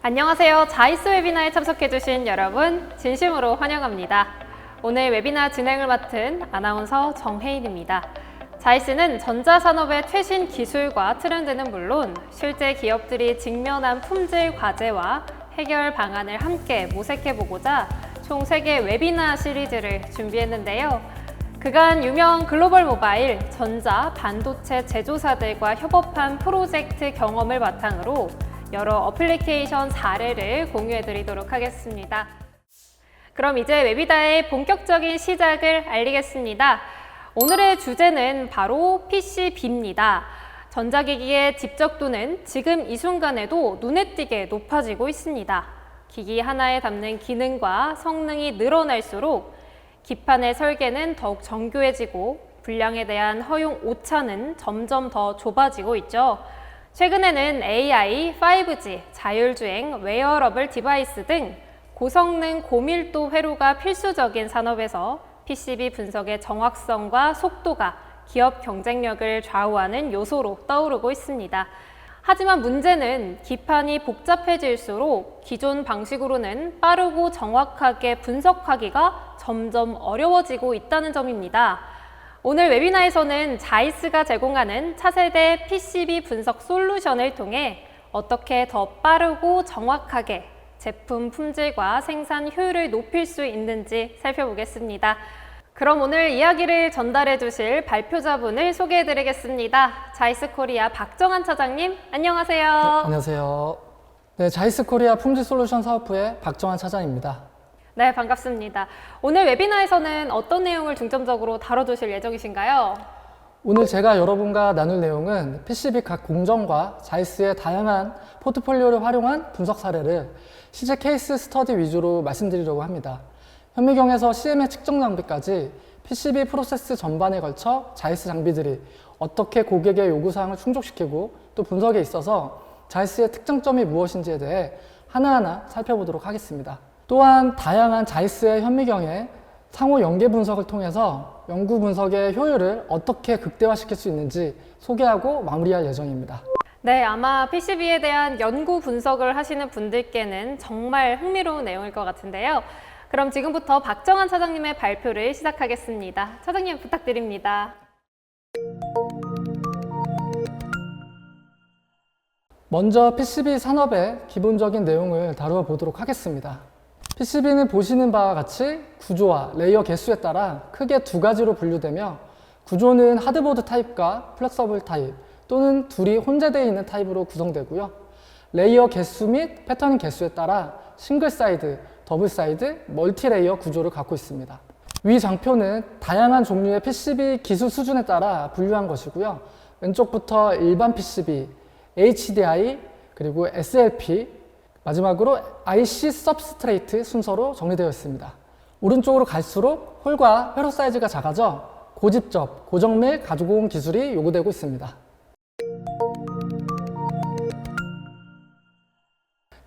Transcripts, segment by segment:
안녕하세요. 자이스 웨비나에 참석해주신 여러분 진심으로 환영합니다. 오늘 웨비나 진행을 맡은 아나운서 정혜인입니다. 자이스는 전자산업의 최신 기술과 트렌드는 물론 실제 기업들이 직면한 품질 과제와 해결 방안을 함께 모색해보고자 총 3개 웨비나 시리즈를 준비했는데요. 그간 유명 글로벌 모바일, 전자, 반도체 제조사들과 협업한 프로젝트 경험을 바탕으로 여러 어플리케이션 사례를 공유해드리도록 하겠습니다. 그럼 이제 웨비나의 본격적인 시작을 알리겠습니다. 오늘의 주제는 바로 PCB입니다. 전자기기의 집적도는 지금 이 순간에도 눈에 띄게 높아지고 있습니다. 기기 하나에 담는 기능과 성능이 늘어날수록 기판의 설계는 더욱 정교해지고 분량에 대한 허용 오차는 점점 더 좁아지고 있죠. 최근에는 AI, 5G, 자율주행, 웨어러블 디바이스 등 고성능 고밀도 회로가 필수적인 산업에서 PCB 분석의 정확성과 속도가 기업 경쟁력을 좌우하는 요소로 떠오르고 있습니다. 하지만 문제는 기판이 복잡해질수록 기존 방식으로는 빠르고 정확하게 분석하기가 점점 어려워지고 있다는 점입니다. 오늘 웨비나에서는 자이스가 제공하는 차세대 PCB 분석 솔루션을 통해 어떻게 더 빠르고 정확하게 제품 품질과 생산 효율을 높일 수 있는지 살펴보겠습니다. 그럼 오늘 이야기를 전달해 주실 발표자분을 소개해 드리겠습니다. 자이스 코리아 박정환 차장님, 안녕하세요. 네, 안녕하세요. 네, 자이스 코리아 품질 솔루션 사업부의 박정환 차장입니다. 네, 반갑습니다. 오늘 웨비나에서는 어떤 내용을 중점적으로 다뤄주실 예정이신가요? 오늘 제가 여러분과 나눌 내용은 PCB 각 공정과 자이스의 다양한 포트폴리오를 활용한 분석 사례를 실제 케이스 스터디 위주로 말씀드리려고 합니다. 현미경에서 CM의 측정 장비까지 PCB 프로세스 전반에 걸쳐 자이스 장비들이 어떻게 고객의 요구사항을 충족시키고 또 분석에 있어서 자이스의 특장점이 무엇인지에 대해 하나하나 살펴보도록 하겠습니다. 또한 다양한 자이스의 현미경의 상호 연계 분석을 통해서 연구 분석의 효율을 어떻게 극대화시킬 수 있는지 소개하고 마무리할 예정입니다. 네, 아마 PCB에 대한 연구 분석을 하시는 분들께는 정말 흥미로운 내용일 것 같은데요. 그럼 지금부터 박정환 차장님의 발표를 시작하겠습니다. 차장님 부탁드립니다. 먼저 PCB 산업의 기본적인 내용을 다루어 보도록 하겠습니다. PCB는 보시는 바와 같이 구조와 레이어 개수에 따라 크게 두 가지로 분류되며 구조는 하드보드 타입과 플렉서블 타입 또는 둘이 혼재되어 있는 타입으로 구성되고요. 레이어 개수 및 패터닝 개수에 따라 싱글 사이드, 더블 사이드, 멀티 레이어 구조를 갖고 있습니다. 위 장표는 다양한 종류의 PCB 기술 수준에 따라 분류한 것이고요. 왼쪽부터 일반 PCB, HDI, 그리고 SLP, 마지막으로 IC 서브스트레이트 순서로 정리되어 있습니다. 오른쪽으로 갈수록 홀과 회로 사이즈가 작아져 고집적, 고정밀 가죽고온 기술이 요구되고 있습니다.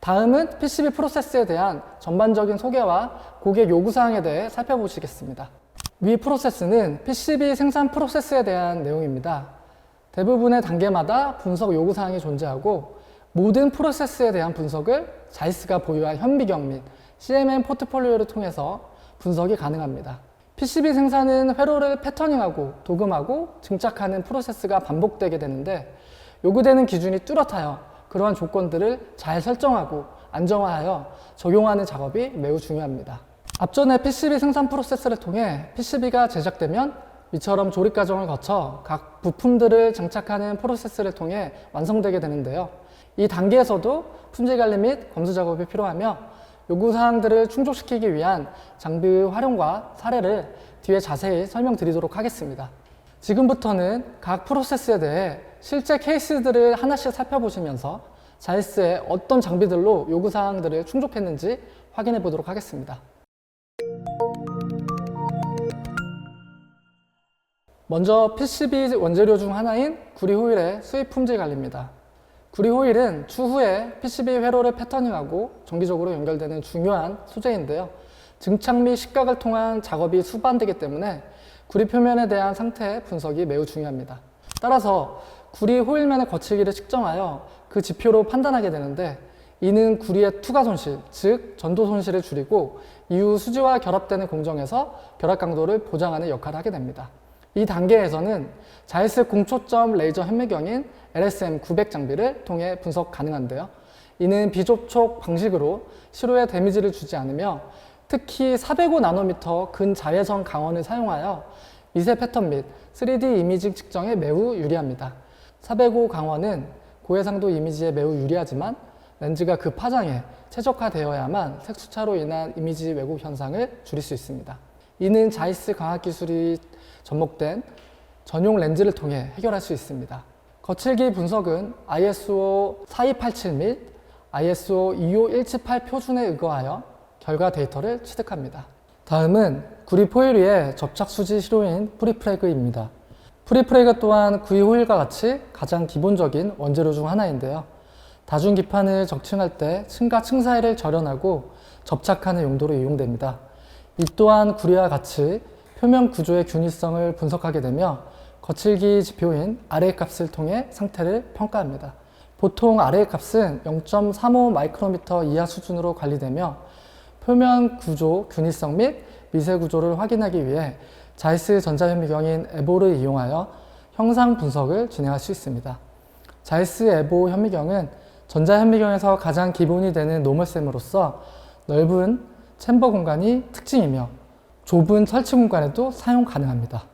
다음은 PCB 프로세스에 대한 전반적인 소개와 고객 요구사항에 대해 살펴보시겠습니다. 위 프로세스는 PCB 생산 프로세스에 대한 내용입니다. 대부분의 단계마다 분석 요구사항이 존재하고 모든 프로세스에 대한 분석을 자이스가 보유한 현미경 및 CMM 포트폴리오를 통해서 분석이 가능합니다. PCB 생산은 회로를 패터닝하고 도금하고 증착하는 프로세스가 반복되게 되는데 요구되는 기준이 뚜렷하여 그러한 조건들을 잘 설정하고 안정화하여 적용하는 작업이 매우 중요합니다. 앞전에 PCB 생산 프로세스를 통해 PCB가 제작되면 이처럼 조립 과정을 거쳐 각 부품들을 장착하는 프로세스를 통해 완성되게 되는데요. 이 단계에서도 품질 관리 및 검수 작업이 필요하며 요구사항들을 충족시키기 위한 장비의 활용과 사례를 뒤에 자세히 설명드리도록 하겠습니다. 지금부터는 각 프로세스에 대해 실제 케이스들을 하나씩 살펴보시면서 자이스의 어떤 장비들로 요구사항들을 충족했는지 확인해 보도록 하겠습니다. 먼저 PCB 원재료 중 하나인 구리 호일의 수입 품질 관리입니다. 구리 호일은 추후에 PCB 회로를 패터닝하고 정기적으로 연결되는 중요한 소재인데요. 증착 및 식각을 통한 작업이 수반되기 때문에 구리 표면에 대한 상태 분석이 매우 중요합니다. 따라서 구리 호일면의 거칠기를 측정하여 그 지표로 판단하게 되는데 이는 구리의 투과 손실, 즉 전도 손실을 줄이고 이후 수지와 결합되는 공정에서 결합 강도를 보장하는 역할을 하게 됩니다. 이 단계에서는 자이스 공초점 레이저 현미경인 LSM 900 장비를 통해 분석 가능한데요. 이는 비접촉 방식으로 시로에 데미지를 주지 않으며 특히 405나노미터 근자외선 강원을 사용하여 미세 패턴 및 3D 이미징 측정에 매우 유리합니다. 405 강원은 고해상도 이미지에 매우 유리하지만 렌즈가 그 파장에 최적화되어야만 색수차로 인한 이미지 왜곡 현상을 줄일 수 있습니다. 이는 자이스 광학 기술이 접목된 전용 렌즈를 통해 해결할 수 있습니다. 거칠기 분석은 ISO 4287 및 ISO 25178 표준에 의거하여 결과 데이터를 취득합니다. 다음은 구리 포일 위의 접착 수지 시로인 프리프레그입니다. 프리프레그 또한 구리 호일과 같이 가장 기본적인 원재료 중 하나인데요. 다중기판을 적층할 때 층과 층 사이를 절연하고 접착하는 용도로 이용됩니다. 이 또한 구리와 같이 표면 구조의 균일성을 분석하게 되며 거칠기 지표인 RA 값을 통해 상태를 평가합니다. 보통 RA 값은 0.35 마이크로미터 이하 수준으로 관리되며 표면 구조 균일성 및 미세 구조를 확인하기 위해 자이스 전자현미경인 에보를 이용하여 형상 분석을 진행할 수 있습니다. 자이스 에보 현미경은 전자현미경에서 가장 기본이 되는 노멀샘으로서 넓은 챔버 공간이 특징이며 좁은 설치 공간에도 사용 가능합니다.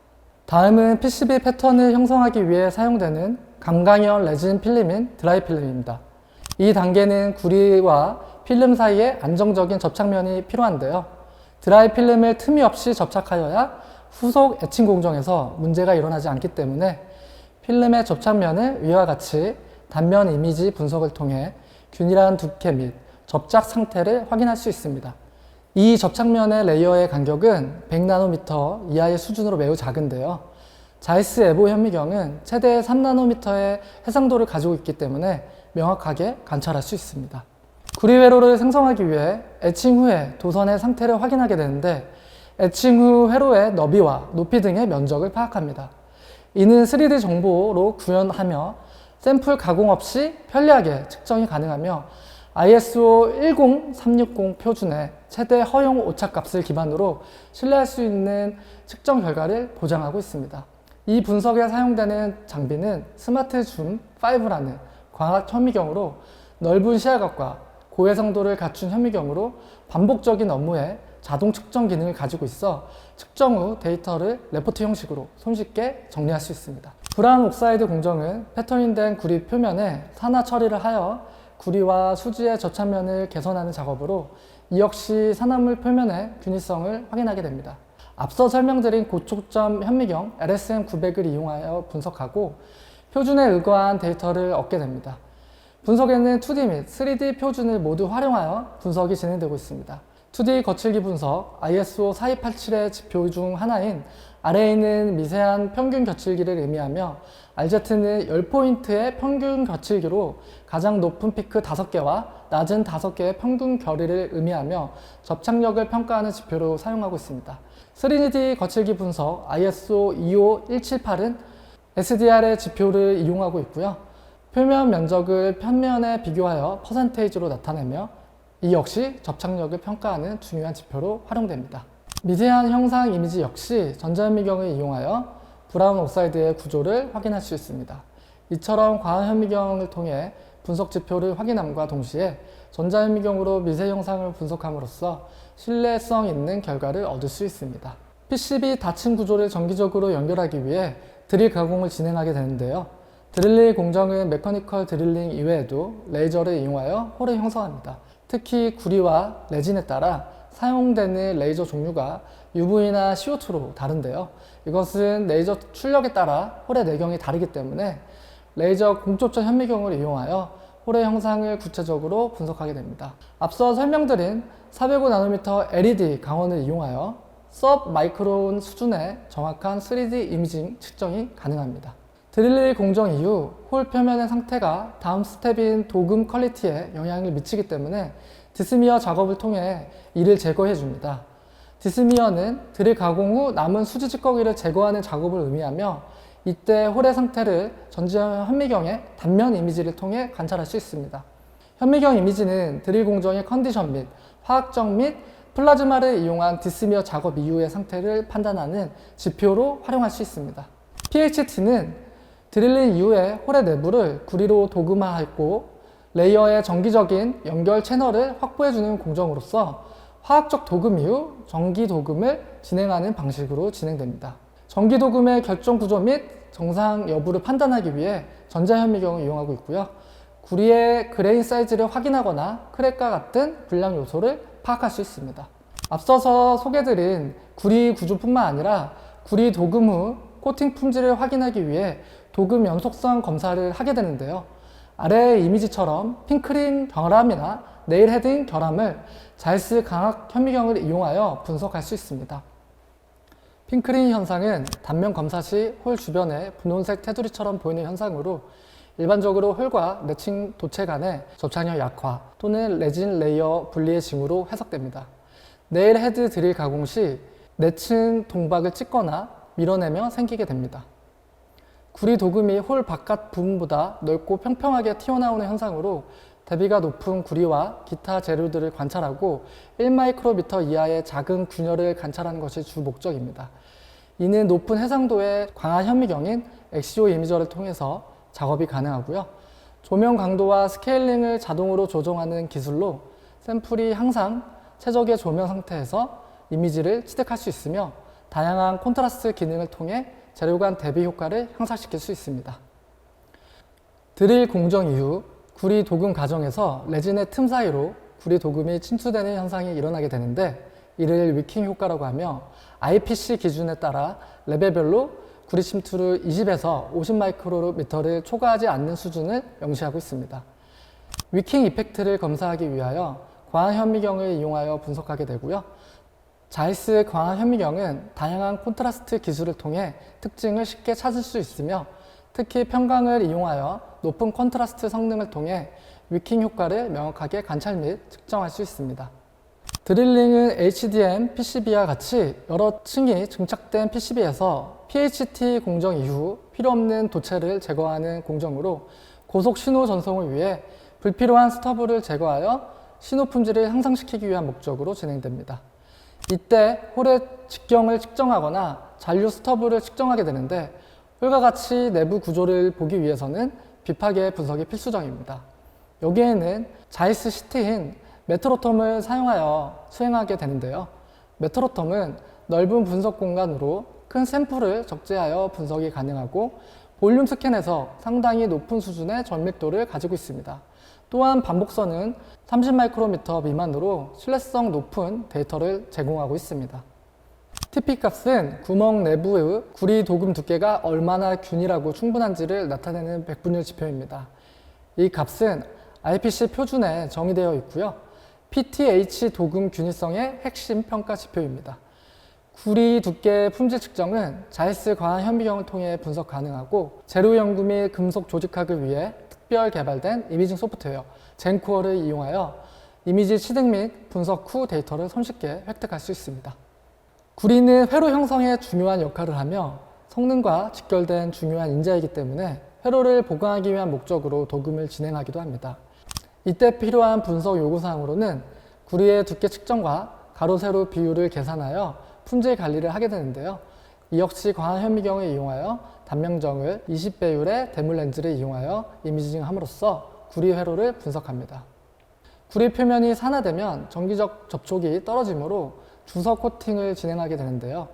다음은 PCB 패턴을 형성하기 위해 사용되는 감강형 레진 필름인 드라이 필름입니다. 이 단계는 구리와 필름 사이에 안정적인 접착면이 필요한데요. 드라이 필름을 틈이 없이 접착하여야 후속 에칭 공정에서 문제가 일어나지 않기 때문에 필름의 접착면을 위와 같이 단면 이미지 분석을 통해 균일한 두께 및 접착 상태를 확인할 수 있습니다. 이 접착면의 레이어의 간격은 100나노미터 이하의 수준으로 매우 작은데요. 자이스 에보 현미경은 최대 3나노미터의 해상도를 가지고 있기 때문에 명확하게 관찰할 수 있습니다. 구리 회로를 생성하기 위해 에칭 후에 도선의 상태를 확인하게 되는데 에칭 후 회로의 너비와 높이 등의 면적을 파악합니다. 이는 3D 정보로 구현하며 샘플 가공 없이 편리하게 측정이 가능하며 ISO 10360 표준의 최대 허용 오차값을 기반으로 신뢰할 수 있는 측정 결과를 보장하고 있습니다. 이 분석에 사용되는 장비는 스마트 줌 5라는 광학 현미경으로 넓은 시야각과 고해상도를 갖춘 현미경으로 반복적인 업무에 자동 측정 기능을 가지고 있어 측정 후 데이터를 레포트 형식으로 손쉽게 정리할 수 있습니다. 브라운 옥사이드 공정은 패턴인된 구리 표면에 산화 처리를 하여 구리와 수지의 접착면을 개선하는 작업으로 이 역시 산화물 표면의 균일성을 확인하게 됩니다. 앞서 설명드린 고초점 현미경 LSM 900을 이용하여 분석하고 표준에 의거한 데이터를 얻게 됩니다. 분석에는 2D 및 3D 표준을 모두 활용하여 분석이 진행되고 있습니다. 2D 거칠기 분석 ISO 4287의 지표 중 하나인 RA는 미세한 평균 거칠기를 의미하며 RZ는 10포인트의 평균 거칠기로 가장 높은 피크 5개와 낮은 5개의 평균 거리를 의미하며 접착력을 평가하는 지표로 사용하고 있습니다. 3D 거칠기 분석 ISO 25178은 SDR의 지표를 이용하고 있고요. 표면 면적을 편면에 비교하여 퍼센테이지로 나타내며 이 역시 접착력을 평가하는 중요한 지표로 활용됩니다. 미세한 형상 이미지 역시 전자현미경을 이용하여 브라운 옥사이드의 구조를 확인할 수 있습니다. 이처럼 광학현미경을 통해 분석 지표를 확인함과 동시에 전자현미경으로 미세 형상을 분석함으로써 신뢰성 있는 결과를 얻을 수 있습니다. PCB 닫힌 구조를 정기적으로 연결하기 위해 드릴 가공을 진행하게 되는데요. 드릴링 공정은 메커니컬 드릴링 이외에도 레이저를 이용하여 홀을 형성합니다. 특히 구리와 레진에 따라 사용되는 레이저 종류가 UV나 CO2로 다른데요. 이것은 레이저 출력에 따라 홀의 내경이 다르기 때문에 레이저 공초점 현미경을 이용하여 홀의 형상을 구체적으로 분석하게 됩니다. 앞서 설명드린 405나노미터 LED 강원을 이용하여 서브 마이크론 수준의 정확한 3D 이미징 측정이 가능합니다. 드릴링 공정 이후 홀 표면의 상태가 다음 스텝인 도금 퀄리티에 영향을 미치기 때문에 디스미어 작업을 통해 이를 제거해 줍니다. 디스미어는 드릴 가공 후 남은 수지 찌꺼기를 제거하는 작업을 의미하며 이때 홀의 상태를 전자 현미경의 단면 이미지를 통해 관찰할 수 있습니다. 현미경 이미지는 드릴 공정의 컨디션 및 화학적 및 플라즈마를 이용한 디스미어 작업 이후의 상태를 판단하는 지표로 활용할 수 있습니다. PHT는 드릴링 이후에 홀의 내부를 구리로 도금화하고 레이어의 정기적인 연결 채널을 확보해주는 공정으로서 화학적 도금 이후 전기 도금을 진행하는 방식으로 진행됩니다. 전기 도금의 결정 구조 및 정상 여부를 판단하기 위해 전자현미경을 이용하고 있고요. 구리의 그레인 사이즈를 확인하거나 크랙과 같은 불량 요소를 파악할 수 있습니다. 앞서서 소개드린 구리 구조뿐만 아니라 구리 도금 후 코팅 품질을 확인하기 위해 도금 연속성 검사를 하게 되는데요. 아래의 이미지처럼 핑크림 결함이나 네일 헤딩 결함을 자이스 광학 현미경을 이용하여 분석할 수 있습니다. 핑크림 현상은 단면 검사 시 홀 주변에 분홍색 테두리처럼 보이는 현상으로 일반적으로 홀과 내층 도체 간의 접착력 약화 또는 레진 레이어 분리의 징후로 해석됩니다. 네일 헤드 드릴 가공 시 내층 동박을 찍거나 밀어내며 생기게 됩니다. 구리 도금이 홀 바깥 부분보다 넓고 평평하게 튀어나오는 현상으로 대비가 높은 구리와 기타 재료들을 관찰하고 1마이크로미터 이하의 작은 균열을 관찰하는 것이 주 목적입니다. 이는 높은 해상도의 광학 현미경인 엑시오 이미저를 통해서 작업이 가능하고요. 조명 강도와 스케일링을 자동으로 조정하는 기술로 샘플이 항상 최적의 조명 상태에서 이미지를 취득할 수 있으며 다양한 콘트라스트 기능을 통해 재료 간 대비 효과를 향상시킬 수 있습니다. 드릴 공정 이후 구리 도금 과정에서 레진의 틈 사이로 구리 도금이 침투되는 현상이 일어나게 되는데 이를 위킹 효과라고 하며 IPC 기준에 따라 레벨별로 구리 침투를 20에서 50마이크로미터를 초과하지 않는 수준을 명시하고 있습니다. 위킹 이펙트를 검사하기 위하여 광학 현미경을 이용하여 분석하게 되고요. 자이스 광학 현미경은 다양한 콘트라스트 기술을 통해 특징을 쉽게 찾을 수 있으며 특히 편광을 이용하여 높은 콘트라스트 성능을 통해 위킹 효과를 명확하게 관찰 및 측정할 수 있습니다. 드릴링은 HDM PCB와 같이 여러 층이 증착된 PCB에서 PHT 공정 이후 필요없는 도체를 제거하는 공정으로 고속 신호 전송을 위해 불필요한 스터브를 제거하여 신호 품질을 향상시키기 위한 목적으로 진행됩니다. 이때 홀의 직경을 측정하거나 잔류 스터브를 측정하게 되는데 홀과 같이 내부 구조를 보기 위해서는 비파계 분석이 필수적입니다. 여기에는 자이스 시트인 메트로텀을 사용하여 수행하게 되는데요. 메트로텀은 넓은 분석 공간으로 큰 샘플을 적재하여 분석이 가능하고 볼륨 스캔에서 상당히 높은 수준의 정밀도를 가지고 있습니다. 또한 반복선은 30마이크로미터 미만으로 신뢰성 높은 데이터를 제공하고 있습니다. TP 값은 구멍 내부의 구리 도금 두께가 얼마나 균일하고 충분한지를 나타내는 백분율 지표입니다. 이 값은 IPC 표준에 정의되어 있고요. PTH 도금 균일성의 핵심 평가 지표입니다. 구리 두께 품질 측정은 자이스 광학 현미경을 통해 분석 가능하고 재료 연구 및 금속 조직학을 위해 특별 개발된 이미징 소프트웨어 젠코어를 이용하여 이미지 취득 및 분석 후 데이터를 손쉽게 획득할 수 있습니다. 구리는 회로 형성에 중요한 역할을 하며 성능과 직결된 중요한 인자이기 때문에 회로를 보강하기 위한 목적으로 도금을 진행하기도 합니다. 이때 필요한 분석 요구사항으로는 구리의 두께 측정과 가로 세로 비율을 계산하여 품질 관리를 하게 되는데요. 이 역시 광학 현미경을 이용하여 단명정을 20배율의 대물 렌즈를 이용하여 이미징함으로써 구리 회로를 분석합니다. 구리 표면이 산화되면 정기적 접촉이 떨어지므로 주석 코팅을 진행하게 되는데요.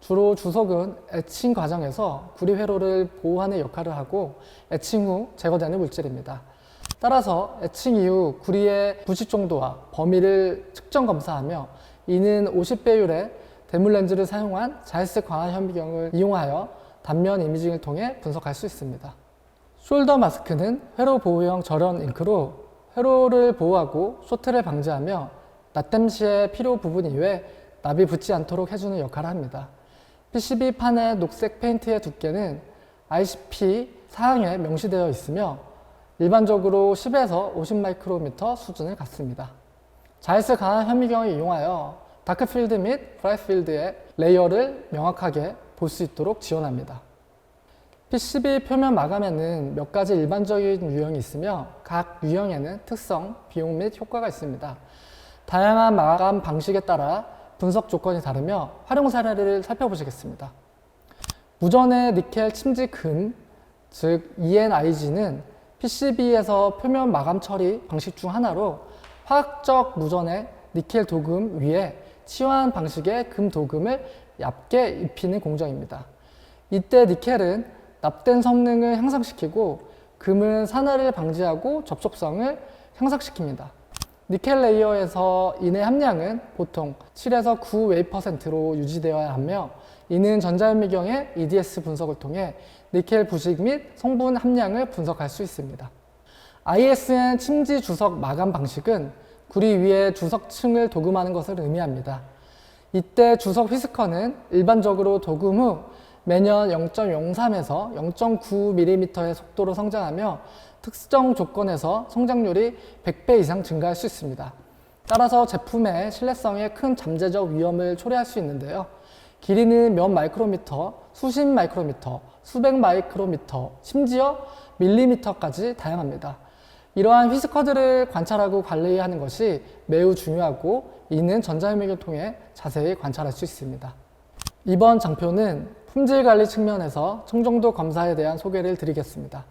주로 주석은 에칭 과정에서 구리 회로를 보호하는 역할을 하고 에칭 후 제거되는 물질입니다. 따라서 에칭 이후 구리의 부식 정도와 범위를 측정 검사하며 이는 50배율의 대물 렌즈를 사용한 자이스 광학 현미경을 이용하여 단면 이미징을 통해 분석할 수 있습니다. 숄더 마스크는 회로 보호형 절연 잉크로 회로를 보호하고 쇼트를 방지하며 납땜 시의 필요 부분 이외에 납이 붙지 않도록 해주는 역할을 합니다. PCB판의 녹색 페인트의 두께는 ICP 사항에 명시되어 있으며 일반적으로 10에서 50마이크로미터 수준을 갖습니다. 자이스 광학 현미경을 이용하여 다크필드 및 브라이트필드의 레이어를 명확하게 볼 수 있도록 지원합니다. PCB 표면 마감에는 몇 가지 일반적인 유형이 있으며 각 유형에는 특성, 비용 및 효과가 있습니다. 다양한 마감 방식에 따라 분석 조건이 다르며 활용 사례를 살펴보시겠습니다. 무전의 니켈 침지 금, 즉 ENIG는 PCB에서 표면 마감 처리 방식 중 하나로 화학적 무전의 니켈 도금 위에 치환 방식의 금 도금을 얇게 입히는 공정입니다. 이때 니켈은 납된 성능을 향상시키고 금은 산화를 방지하고 접촉성을 향상시킵니다. 니켈 레이어에서 인의 함량은 보통 7에서 9웨이%로 유지되어야 하며 이는 전자현미경의 EDS 분석을 통해 니켈 부식 및 성분 함량을 분석할 수 있습니다. ISN 침지 주석 마감 방식은 구리 위에 주석층을 도금하는 것을 의미합니다. 이때 주석 휘스커는 일반적으로 도금 후 매년 0.03에서 0.9mm의 속도로 성장하며 특정 조건에서 성장률이 100배 이상 증가할 수 있습니다. 따라서 제품의 신뢰성에 큰 잠재적 위험을 초래할 수 있는데요. 길이는 몇 마이크로미터, 수십 마이크로미터, 수백 마이크로미터, 심지어 밀리미터까지 다양합니다. 이러한 휘스커들을 관찰하고 관리하는 것이 매우 중요하고 이는 전자현미경을 통해 자세히 관찰할 수 있습니다. 이번 장표는 품질 관리 측면에서 청정도 검사에 대한 소개를 드리겠습니다.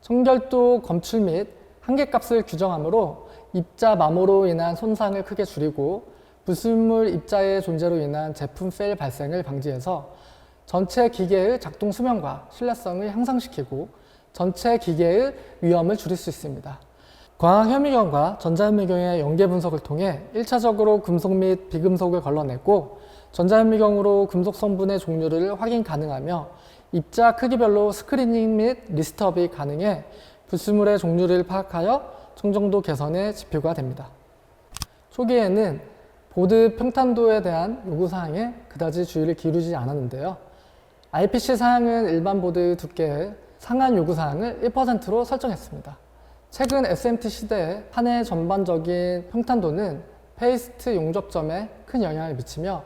청결도 검출 및 한계값을 규정하므로 입자 마모로 인한 손상을 크게 줄이고 불순물 입자의 존재로 인한 제품 페일 발생을 방지해서 전체 기계의 작동 수명과 신뢰성을 향상시키고 전체 기계의 위험을 줄일 수 있습니다. 광학현미경과 전자현미경의 연계 분석을 통해 1차적으로 금속 및 비금속을 걸러내고 전자현미경으로 금속 성분의 종류를 확인 가능하며 입자 크기별로 스크리닝 및 리스트업이 가능해 불순물의 종류를 파악하여 청정도 개선의 지표가 됩니다. 초기에는 보드 평탄도에 대한 요구사항에 그다지 주의를 기울이지 않았는데요. IPC 사양은 일반 보드 두께의 상한 요구사항을 1%로 설정했습니다. 최근 SMT 시대의 한 해 전반적인 평탄도는 페이스트 용접점에 큰 영향을 미치며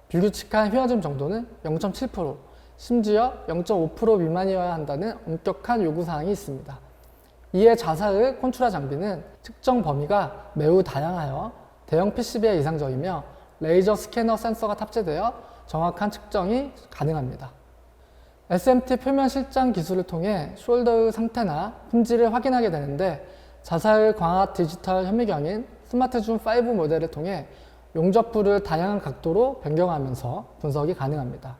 불규칙한 휘어짐 정도는 0.7%, 심지어 0.5% 미만이어야 한다는 엄격한 요구사항이 있습니다. 이에 자사의 콘투라 장비는 측정 범위가 매우 다양하여 대형 PCB에 이상적이며 레이저 스캐너 센서가 탑재되어 정확한 측정이 가능합니다. SMT 표면 실장 기술을 통해 숄더의 상태나 품질을 확인하게 되는데 자사의 광학 디지털 현미경인 스마트줌 5 모델을 통해 용접부를 다양한 각도로 변경하면서 분석이 가능합니다.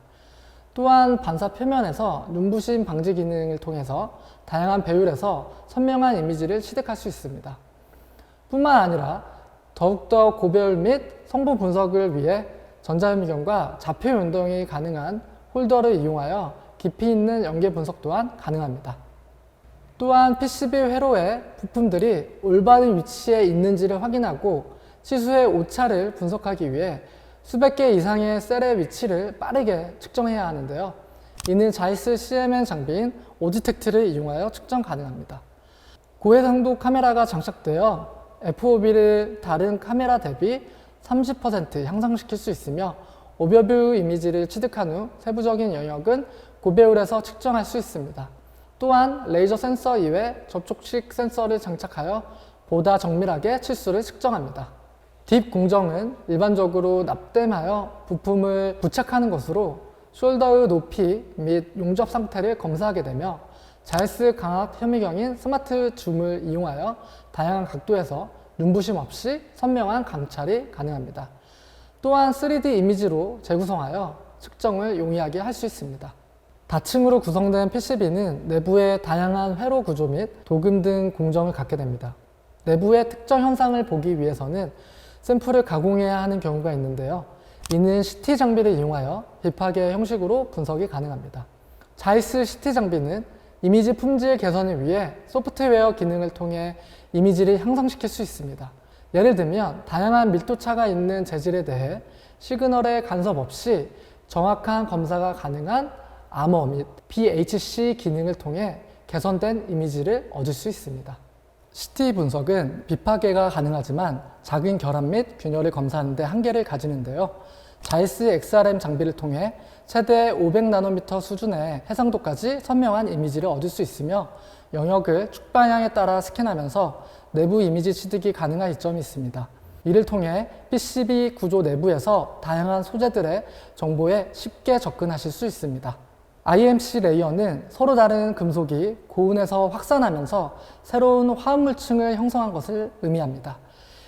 또한 반사 표면에서 눈부심 방지 기능을 통해서 다양한 배율에서 선명한 이미지를 취득할 수 있습니다. 뿐만 아니라 더욱더 고배율 및 성분 분석을 위해 전자현미경과 좌표 연동이 가능한 홀더를 이용하여 깊이 있는 연계 분석 또한 가능합니다. 또한 PCB 회로의 부품들이 올바른 위치에 있는지를 확인하고 치수의 오차를 분석하기 위해 수백 개 이상의 셀의 위치를 빠르게 측정해야 하는데요. 이는 자이스 CMN 장비인 오지텍트를 이용하여 측정 가능합니다. 고해상도 카메라가 장착되어 FOV를 다른 카메라 대비 30% 향상시킬 수 있으며 오버뷰 이미지를 취득한 후 세부적인 영역은 고배율에서 측정할 수 있습니다. 또한 레이저 센서 이외 접촉식 센서를 장착하여 보다 정밀하게 치수를 측정합니다. 딥 공정은 일반적으로 납땜하여 부품을 부착하는 것으로 숄더의 높이 및 용접 상태를 검사하게 되며 자이스 광학 현미경인 스마트 줌을 이용하여 다양한 각도에서 눈부심 없이 선명한 감찰이 가능합니다. 또한 3D 이미지로 재구성하여 측정을 용이하게 할 수 있습니다. 다층으로 구성된 PCB는 내부에 다양한 회로 구조 및 도금 등 공정을 갖게 됩니다. 내부의 특정 현상을 보기 위해서는 샘플을 가공해야 하는 경우가 있는데요. 이는 CT 장비를 이용하여 빗파괴 형식으로 분석이 가능합니다. 자이스 CT 장비는 이미지 품질 개선을 위해 소프트웨어 기능을 통해 이미지를 향상시킬 수 있습니다. 예를 들면 다양한 밀도차가 있는 재질에 대해 시그널의 간섭 없이 정확한 검사가 가능한 아머 및 BHC 기능을 통해 개선된 이미지를 얻을 수 있습니다. CT 분석은 빗파괴가 가능하지만 작은 결함 및 균열을 검사하는 데 한계를 가지는데요. 자이스 XRM 장비를 통해 최대 500나노미터 수준의 해상도까지 선명한 이미지를 얻을 수 있으며 영역을 축방향에 따라 스캔하면서 내부 이미지 취득이 가능한 이점이 있습니다. 이를 통해 PCB 구조 내부에서 다양한 소재들의 정보에 쉽게 접근하실 수 있습니다. IMC 레이어는 서로 다른 금속이 고온에서 확산하면서 새로운 화합물층을 형성한 것을 의미합니다.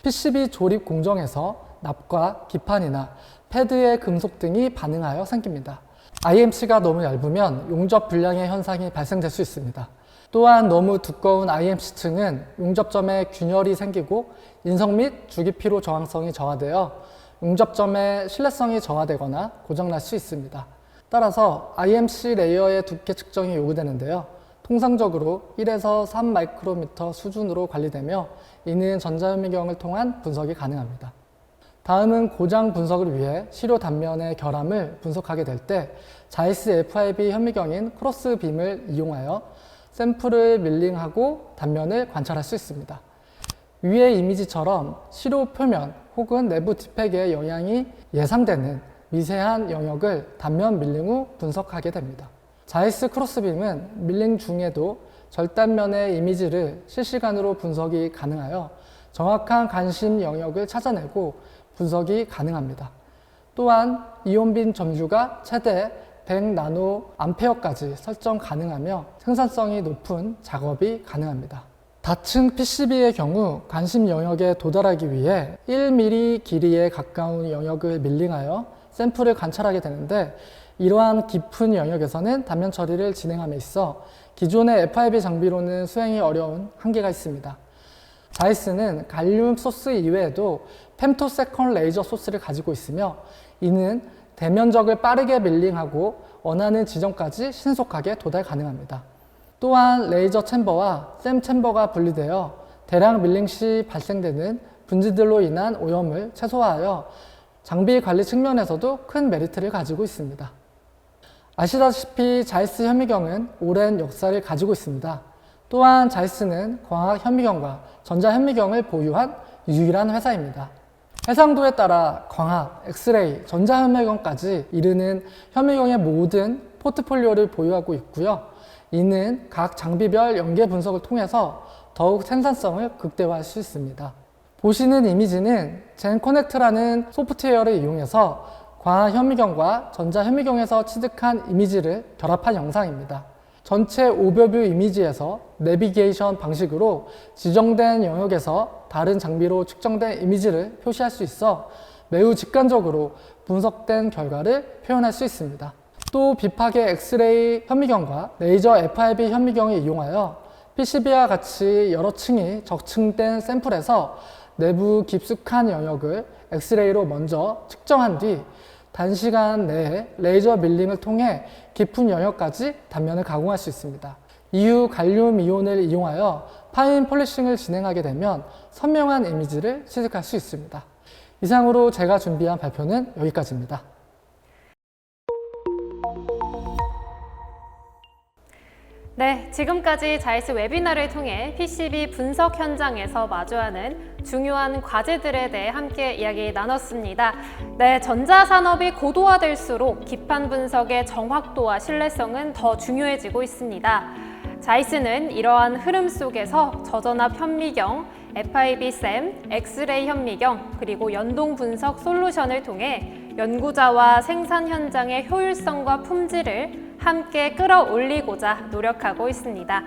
PCB 조립 공정에서 납과 기판이나 패드의 금속 등이 반응하여 생깁니다. IMC가 너무 얇으면 용접 불량의 현상이 발생될 수 있습니다. 또한 너무 두꺼운 IMC층은 용접점에 균열이 생기고 인성 및 주기피로 저항성이 저하되어 용접점의 신뢰성이 저하되거나 고장날 수 있습니다. 따라서 IMC 레이어의 두께 측정이 요구되는데요. 통상적으로 1에서 3마이크로미터 수준으로 관리되며 이는 전자현미경을 통한 분석이 가능합니다. 다음은 고장 분석을 위해 시료 단면의 결함을 분석하게 될 때 자이스 FIB 현미경인 크로스빔을 이용하여 샘플을 밀링하고 단면을 관찰할 수 있습니다. 위의 이미지처럼 시료 표면 혹은 내부 디팩의 영향이 예상되는 미세한 영역을 단면 밀링 후 분석하게 됩니다. 자이스 크로스빔은 밀링 중에도 절단면의 이미지를 실시간으로 분석이 가능하여 정확한 관심 영역을 찾아내고 분석이 가능합니다. 또한 이온빈 점유가 최대 100나노암페어까지 설정 가능하며 생산성이 높은 작업이 가능합니다. 다층 PCB의 경우 관심 영역에 도달하기 위해 1mm 길이에 가까운 영역을 밀링하여 샘플을 관찰하게 되는데 이러한 깊은 영역에서는 단면 처리를 진행함에 있어 기존의 FIB 장비로는 수행이 어려운 한계가 있습니다. 자이스는 갈륨 소스 이외에도 femtosecond 레이저 소스를 가지고 있으며 이는 대면적을 빠르게 밀링하고 원하는 지점까지 신속하게 도달 가능합니다. 또한 레이저 챔버와 샘 챔버가 분리되어 대량 밀링 시 발생되는 분지들로 인한 오염을 최소화하여 장비 관리 측면에서도 큰 메리트를 가지고 있습니다. 아시다시피 자이스 현미경은 오랜 역사를 가지고 있습니다. 또한 자이스는 광학 현미경과 전자 현미경을 보유한 유일한 회사입니다. 해상도에 따라 광학, 엑스레이, 전자 현미경까지 이르는 현미경의 모든 포트폴리오를 보유하고 있고요. 이는 각 장비별 연계 분석을 통해서 더욱 생산성을 극대화할 수 있습니다. 보시는 이미지는 젠커넥트라는 소프트웨어를 이용해서 광학 현미경과 전자 현미경에서 취득한 이미지를 결합한 영상입니다. 전체 오버뷰 이미지에서 내비게이션 방식으로 지정된 영역에서 다른 장비로 측정된 이미지를 표시할 수 있어 매우 직관적으로 분석된 결과를 표현할 수 있습니다. 또 비파계 엑스레이 현미경과 레이저 FIB 현미경을 이용하여 PCB와 같이 여러 층이 적층된 샘플에서 내부 깊숙한 영역을 엑스레이로 먼저 측정한 뒤 단시간 내에 레이저 밀링을 통해 깊은 영역까지 단면을 가공할 수 있습니다. 이후 갈륨 이온을 이용하여 파인 폴리싱을 진행하게 되면 선명한 이미지를 취득할 수 있습니다. 이상으로 제가 준비한 발표는 여기까지입니다. 네, 지금까지 자이스 웨비나를 통해 PCB 분석 현장에서 마주하는 중요한 과제들에 대해 함께 이야기 나눴습니다. 네, 전자산업이 고도화될수록 기판 분석의 정확도와 신뢰성은 더 중요해지고 있습니다. 자이스는 이러한 흐름 속에서 저전압 현미경, FIB-SEM, 엑스레이 현미경, 그리고 연동 분석 솔루션을 통해 연구자와 생산 현장의 효율성과 품질을 함께 끌어올리고자 노력하고 있습니다.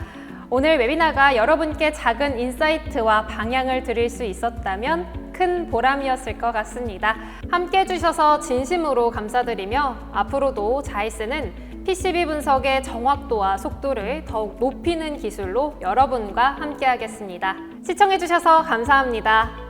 오늘 웨비나가 여러분께 작은 인사이트와 방향을 드릴 수 있었다면 큰 보람이었을 것 같습니다. 함께 해주셔서 진심으로 감사드리며 앞으로도 자이스는 PCB 분석의 정확도와 속도를 더욱 높이는 기술로 여러분과 함께 하겠습니다. 시청해주셔서 감사합니다.